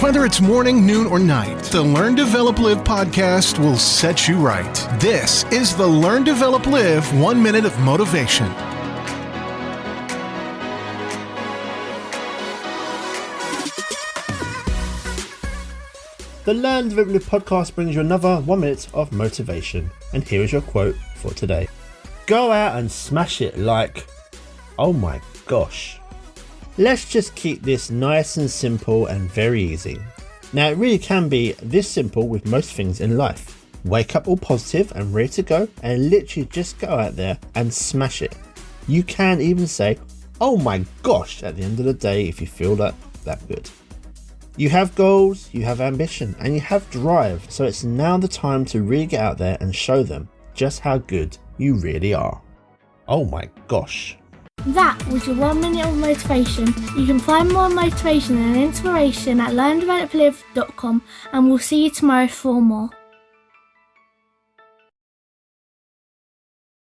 Whether it's morning, noon, or night, the Learn, Develop, Live podcast will set you right. This is the Learn, Develop, Live 1 Minute of Motivation. The Learn, Develop, Live podcast brings you another 1 minute of motivation. And here is your quote for today. Go out and smash it like, oh my gosh. Let's just keep this nice and simple and very easy. Now it really can be this simple with most things in life. Wake up all positive and ready to go and literally just go out there and smash it. You can even say, oh my gosh, at the end of the day if you feel that good. You have goals, you have ambition, and you have drive, so it's now the time to really get out there and show them just how good you really are. Oh my gosh. That was your 1 minute of motivation. You can find more motivation and inspiration at learndeveloplive.com, and we'll see you tomorrow for more.